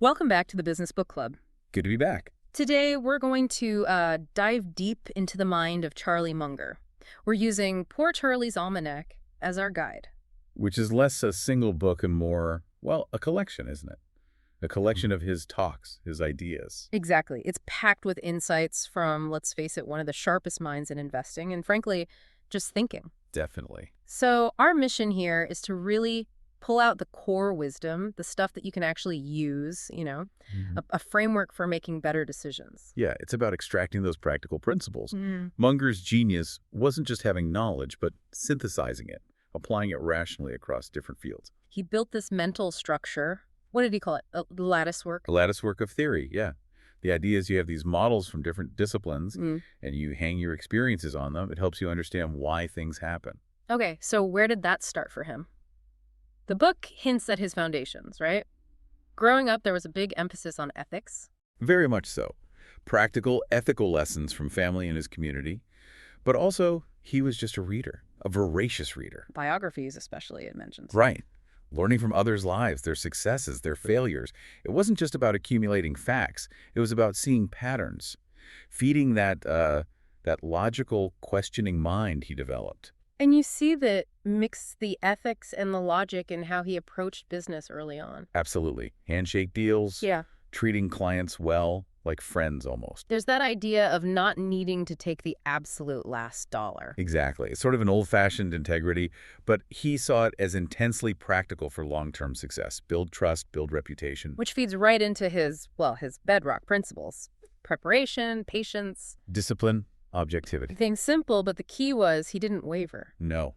Welcome back to the Business Book Club. Good to be back. Today, we're going to dive deep into the mind of Charlie Munger. We're using Poor Charlie's Almanack as our guide. Which is less a single book and more, well, a collection, isn't it? A collection of his talks, his ideas. Exactly. It's packed with insights from, let's face it, one of the sharpest minds in investing and, frankly, just thinking. Definitely. So our mission here is to really pull out the core wisdom, the stuff that you can actually use, a framework for making better decisions. Yeah, it's about extracting those practical principles. Munger's genius wasn't just having knowledge, but synthesizing it, applying it rationally across different fields. He built this mental structure. What did he call it? A lattice work? A lattice work of theory, yeah. The idea is you have these models from different disciplines, and you hang your experiences on them. It helps you understand why things happen. Okay, so where did that start for him? The book hints at his foundations, right? Growing up, there was a big emphasis on ethics. Very much so. Practical, ethical lessons from family and his community. But also, he was just a reader, a voracious reader. Biographies, especially, it mentions. Right. Learning from others' lives, their successes, their failures. It wasn't just about accumulating facts. It was about seeing patterns, feeding that logical, questioning mind he developed. And you see that mix the ethics and the logic in how he approached business early on. Absolutely. Handshake deals. Yeah. Treating clients well, like friends almost. There's that idea of not needing to take the absolute last dollar. Exactly. It's sort of an old-fashioned integrity, but he saw it as intensely practical for long-term success. Build trust, build reputation. Which feeds right into his bedrock principles. Preparation, patience. Discipline, objectivity. Things simple, but the key was he didn't waver. No.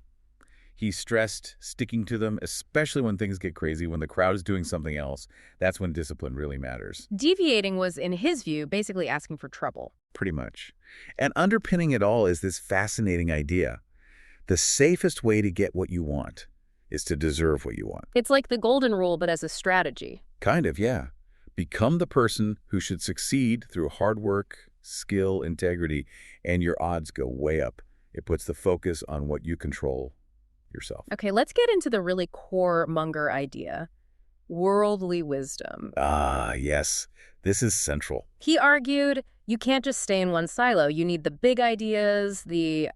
He stressed sticking to them, especially when things get crazy, when the crowd is doing something else. That's when discipline really matters. Deviating was, in his view, basically asking for trouble. Pretty much. And underpinning it all is this fascinating idea. The safest way to get what you want is to deserve what you want. It's like the golden rule, but as a strategy. Kind of, yeah. Become the person who should succeed through hard work, skill, integrity, and your odds go way up. It puts the focus on what you control yourself. Okay, let's get into the really core Munger idea, worldly wisdom. Ah, yes. This is central. He argued you can't just stay in one silo. You need the big ideas, the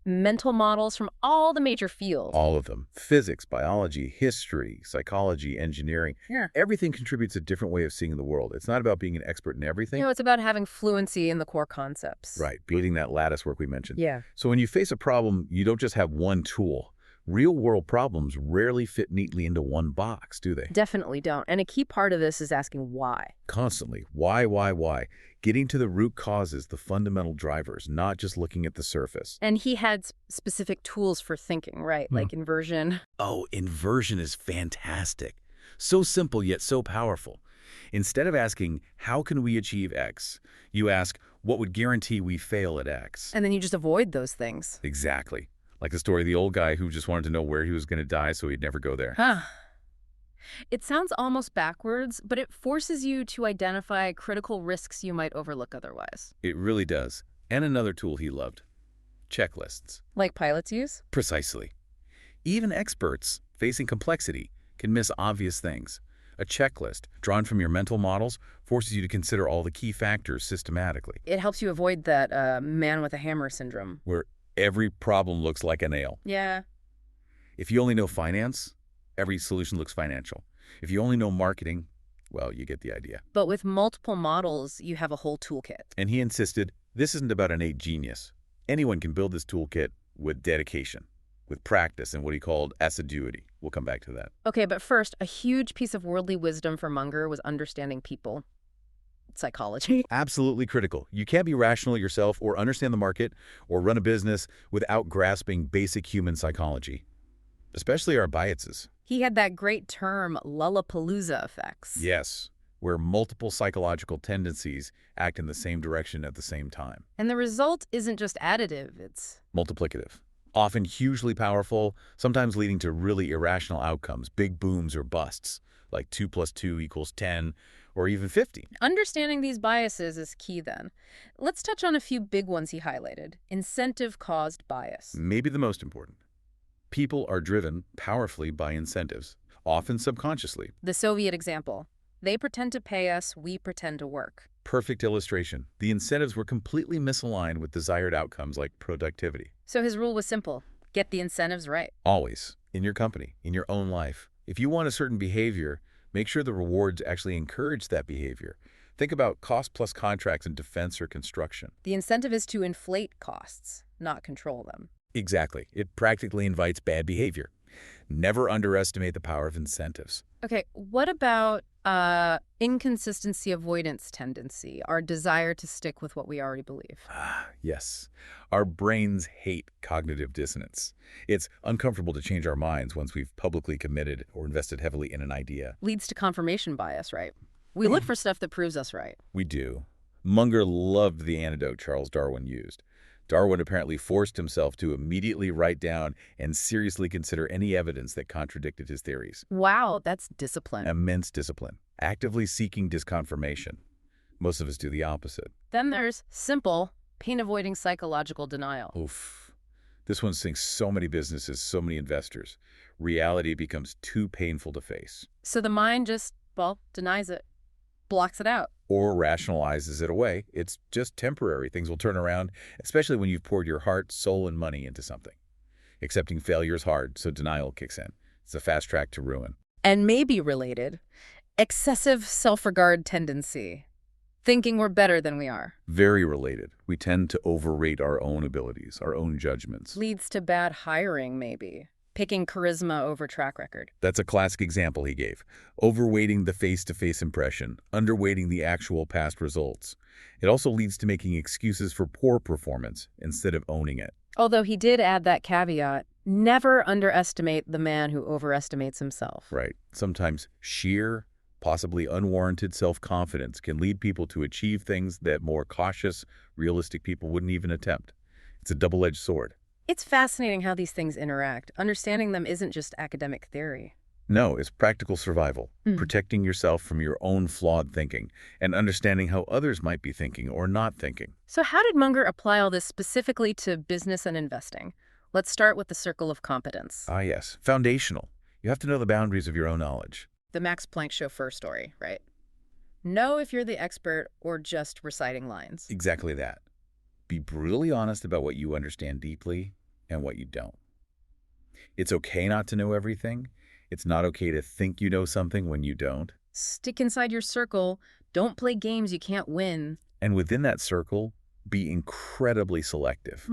mental models from all the major fields. All of them. Physics, biology, history, psychology, engineering. Yeah. Everything contributes a different way of seeing the world. It's not about being an expert in everything. It's about having fluency in the core concepts. Right. Building that lattice work we mentioned. Yeah. So when you face a problem, you don't just have one tool. Real-world problems rarely fit neatly into one box, do they? Definitely don't. And a key part of this is asking why. Constantly. Why? Getting to the root causes, the fundamental drivers, not just looking at the surface. And he had specific tools for thinking, right? Like inversion. Oh, inversion is fantastic. So simple yet so powerful. Instead of asking, how can we achieve X? You ask, what would guarantee we fail at X? And then you just avoid those things. Exactly. Like the story of the old guy who just wanted to know where he was going to die so he'd never go there. Huh. It sounds almost backwards, but it forces you to identify critical risks you might overlook otherwise. It really does. And another tool he loved. Checklists. Like pilots use? Precisely. Even experts facing complexity can miss obvious things. A checklist, drawn from your mental models, forces you to consider all the key factors systematically. It helps you avoid that man with a hammer syndrome. Where every problem looks like a nail. Yeah. If you only know finance, every solution looks financial. If you only know marketing, well, you get the idea. But with multiple models, you have a whole toolkit. And he insisted, this isn't about innate genius. Anyone can build this toolkit with dedication, with practice, and what he called assiduity. We'll come back to that. Okay, but first, a huge piece of worldly wisdom for Munger was understanding people. Psychology. Absolutely critical. You can't be rational yourself or understand the market or run a business without grasping basic human psychology, especially our biases. He had that great term, Lollapalooza effects. Yes, where multiple psychological tendencies act in the same direction at the same time. And the result isn't just additive, it's multiplicative. Often hugely powerful, sometimes leading to really irrational outcomes, big booms or busts, like 2 + 2 = 10, or even 50. Understanding these biases is key then. Let's touch on a few big ones he highlighted. Incentive-caused bias. Maybe the most important. People are driven powerfully by incentives, often subconsciously. The Soviet example. They pretend to pay us, we pretend to work. Perfect illustration. The incentives were completely misaligned with desired outcomes like productivity. So his rule was simple. Get the incentives right. Always. In your company, in your own life. If you want a certain behavior, make sure the rewards actually encourage that behavior. Think about cost-plus contracts in defense or construction. The incentive is to inflate costs, not control them. Exactly. It practically invites bad behavior. Never underestimate the power of incentives. Okay, what about inconsistency avoidance tendency, our desire to stick with what we already believe? Yes. Our brains hate cognitive dissonance. It's uncomfortable to change our minds once we've publicly committed or invested heavily in an idea. Leads to confirmation bias, right? We look for stuff that proves us right. We do. Munger loved the antidote Charles Darwin used. Darwin apparently forced himself to immediately write down and seriously consider any evidence that contradicted his theories. Wow, that's discipline. Immense discipline. Actively seeking disconfirmation. Most of us do the opposite. Then there's simple, pain-avoiding psychological denial. Oof. This one sinks so many businesses, so many investors. Reality becomes too painful to face. So the mind just, well, denies it, blocks it out. Or rationalizes it away. It's just temporary. Things will turn around, especially when you've poured your heart, soul, and money into something. Accepting failure is hard, so denial kicks in. It's a fast track to ruin. And maybe related, excessive self-regard tendency. Thinking we're better than we are. Very related. We tend to overrate our own abilities, our own judgments. Leads to bad hiring, maybe. Picking charisma over track record. That's a classic example he gave. Overweighting the face-to-face impression, underweighting the actual past results. It also leads to making excuses for poor performance instead of owning it. Although he did add that caveat, never underestimate the man who overestimates himself. Right. Sometimes sheer, possibly unwarranted self-confidence can lead people to achieve things that more cautious, realistic people wouldn't even attempt. It's a double-edged sword. It's fascinating how these things interact. Understanding them isn't just academic theory. No, it's practical survival, protecting yourself from your own flawed thinking, and understanding how others might be thinking or not thinking. So how did Munger apply all this specifically to business and investing? Let's start with the circle of competence. Ah, yes. Foundational. You have to know the boundaries of your own knowledge. The Max Planck chauffeur story, right? Know if you're the expert or just reciting lines. Exactly that. Be brutally honest about what you understand deeply and what you don't. It's okay not to know everything. It's not okay to think you know something when you don't. Stick inside your circle. Don't play games you can't win. And within that circle, be incredibly selective,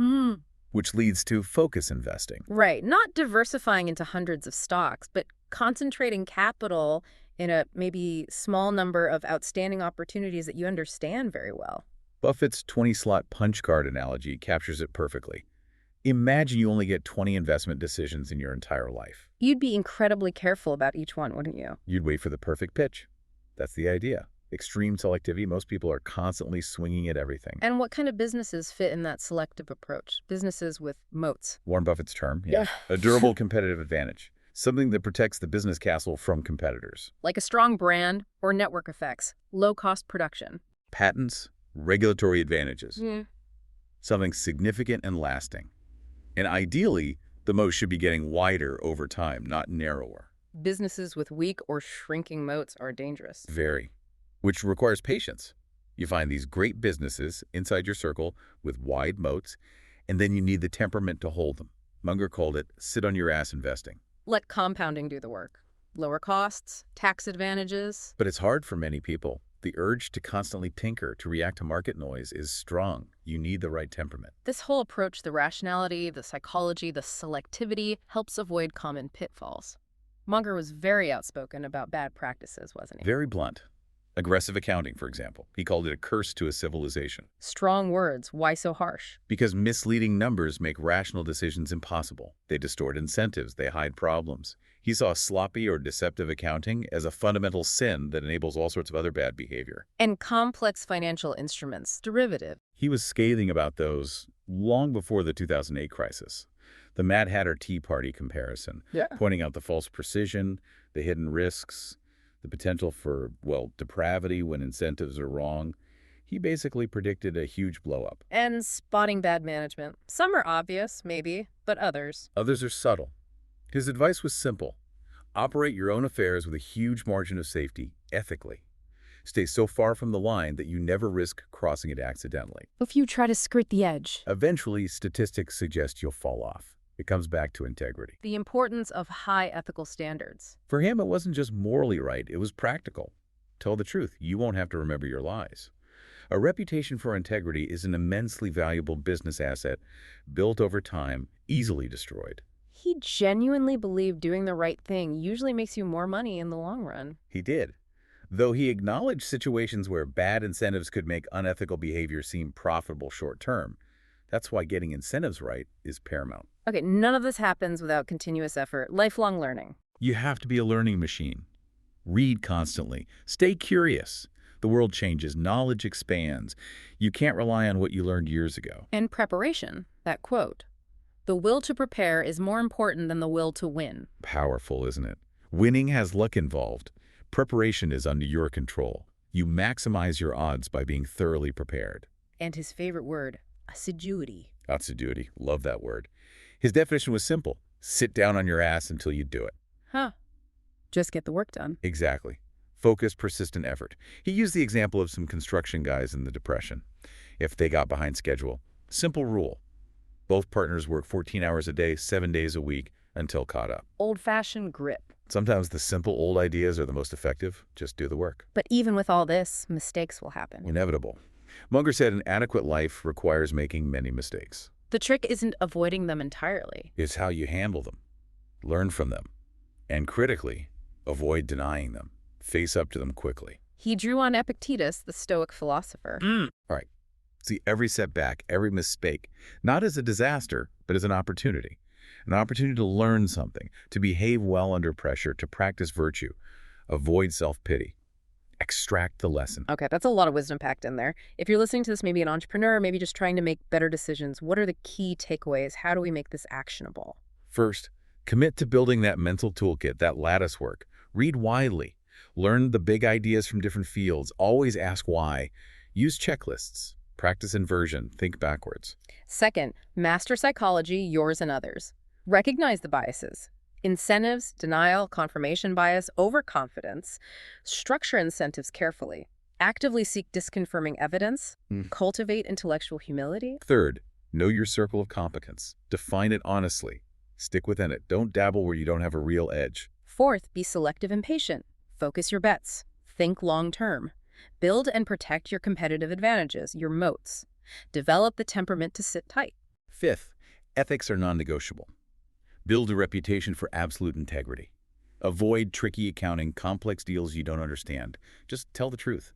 which leads to focus investing. Right. Not diversifying into hundreds of stocks, but concentrating capital in a maybe small number of outstanding opportunities that you understand very well. Buffett's 20-slot punch card analogy captures it perfectly. Imagine you only get 20 investment decisions in your entire life. You'd be incredibly careful about each one, wouldn't you? You'd wait for the perfect pitch. That's the idea. Extreme selectivity, most people are constantly swinging at everything. And what kind of businesses fit in that selective approach? Businesses with moats. Warren Buffett's term, yeah. A durable competitive advantage. Something that protects the business castle from competitors. Like a strong brand or network effects. Low-cost production. Patents, regulatory advantages. Something significant and lasting. And ideally, the moat should be getting wider over time, not narrower. Businesses with weak or shrinking moats are dangerous. Very. Which requires patience. You find these great businesses inside your circle with wide moats, and then you need the temperament to hold them. Munger called it sit on your ass investing. Let compounding do the work. Lower costs, tax advantages. But it's hard for many people. The urge to constantly tinker, to react to market noise is strong. You need the right temperament. This whole approach, the rationality, the psychology, the selectivity, helps avoid common pitfalls. Munger was very outspoken about bad practices, wasn't he? Very blunt. Aggressive accounting, for example. He called it a curse to a civilization. Strong words. Why so harsh? Because misleading numbers make rational decisions impossible. They distort incentives. They hide problems. He saw sloppy or deceptive accounting as a fundamental sin that enables all sorts of other bad behavior. And complex financial instruments, derivative. He was scathing about those long before the 2008 crisis. The Mad Hatter Tea Party comparison, pointing out the false precision, the hidden risks, the potential for, well, depravity when incentives are wrong. He basically predicted a huge blow-up. And spotting bad management. Some are obvious, maybe, but others. Others are subtle. His advice was simple. Operate your own affairs with a huge margin of safety, ethically. Stay so far from the line that you never risk crossing it accidentally. If you try to skirt the edge. Eventually, statistics suggest you'll fall off. It comes back to integrity. The importance of high ethical standards. For him, it wasn't just morally right, it was practical. Tell the truth, you won't have to remember your lies. A reputation for integrity is an immensely valuable business asset, built over time, easily destroyed. He genuinely believed doing the right thing usually makes you more money in the long run. He did. Though he acknowledged situations where bad incentives could make unethical behavior seem profitable short-term. That's why getting incentives right is paramount. Okay, none of this happens without continuous effort, lifelong learning. You have to be a learning machine. Read constantly. Stay curious. The world changes. Knowledge expands. You can't rely on what you learned years ago. And preparation, that quote. The will to prepare is more important than the will to win. Powerful, isn't it? Winning has luck involved. Preparation is under your control. You maximize your odds by being thoroughly prepared. And his favorite word, assiduity. Assiduity. Love that word. His definition was simple. Sit down on your ass until you do it. Huh. Just get the work done. Exactly. Focused, persistent effort. He used the example of some construction guys in the Depression. If they got behind schedule, simple rule. Both partners work 14 hours a day, 7 days a week, until caught up. Old-fashioned grip. Sometimes the simple old ideas are the most effective. Just do the work. But even with all this, mistakes will happen. Inevitable. Munger said an adequate life requires making many mistakes. The trick isn't avoiding them entirely. It's how you handle them, learn from them, and critically, avoid denying them. Face up to them quickly. He drew on Epictetus, the Stoic philosopher. All right. See every setback, every mistake, not as a disaster, but as an opportunity. An opportunity to learn something, to behave well under pressure, to practice virtue, avoid self-pity. Extract the lesson. Okay, that's a lot of wisdom packed in there. If you're listening to this, maybe an entrepreneur, maybe just trying to make better decisions, what are the key takeaways? How do we make this actionable? First, commit to building that mental toolkit, that lattice work. Read widely. Learn the big ideas from different fields. Always ask why. Use checklists. Practice inversion. Think backwards. Second, master psychology, yours and others. Recognize the biases. Incentives, denial, confirmation bias, overconfidence. Structure incentives carefully. Actively seek disconfirming evidence. Cultivate intellectual humility. Third, know your circle of competence. Define it honestly. Stick within it. Don't dabble where you don't have a real edge. Fourth, be selective and patient. Focus your bets. Think long-term. Build and protect your competitive advantages, your moats. Develop the temperament to sit tight. Fifth, ethics are non-negotiable. Build a reputation for absolute integrity. Avoid tricky accounting, complex deals you don't understand. Just tell the truth.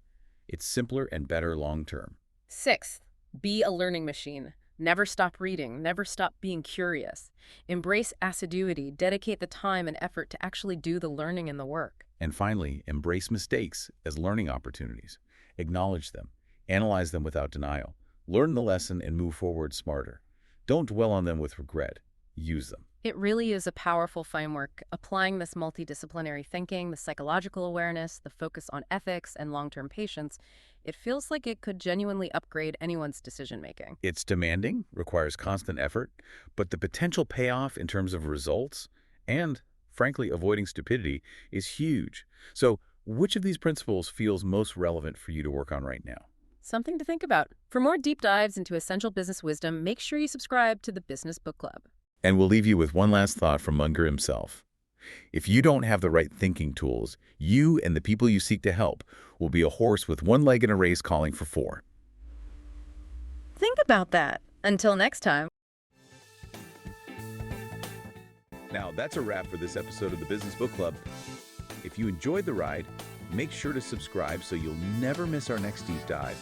It's simpler and better long-term. Sixth, be a learning machine. Never stop reading. Never stop being curious. Embrace assiduity. Dedicate the time and effort to actually do the learning and the work. And finally, embrace mistakes as learning opportunities. Acknowledge them. Analyze them without denial. Learn the lesson and move forward smarter. Don't dwell on them with regret. Use them. It really is a powerful framework, applying this multidisciplinary thinking, the psychological awareness, the focus on ethics, and long-term patience. It feels like it could genuinely upgrade anyone's decision-making. It's demanding, requires constant effort, but the potential payoff in terms of results and, frankly, avoiding stupidity is huge. So, which of these principles feels most relevant for you to work on right now? Something to think about. For more deep dives into essential business wisdom, make sure you subscribe to the Business Book Club. And we'll leave you with one last thought from Munger himself. If you don't have the right thinking tools, you and the people you seek to help will be a horse with one leg in a race calling for four. Think about that. Until next time. Now, that's a wrap for this episode of the Business Book Club. If you enjoyed the ride, make sure to subscribe so you'll never miss our next deep dive.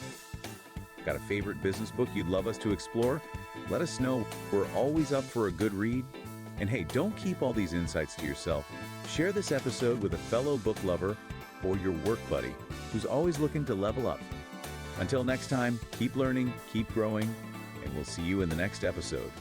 Got a favorite business book you'd love us to explore? Let us know. We're always up for a good read. And hey, don't keep all these insights to yourself. Share this episode with a fellow book lover or your work buddy who's always looking to level up. Until next time, keep learning, keep growing, and we'll see you in the next episode.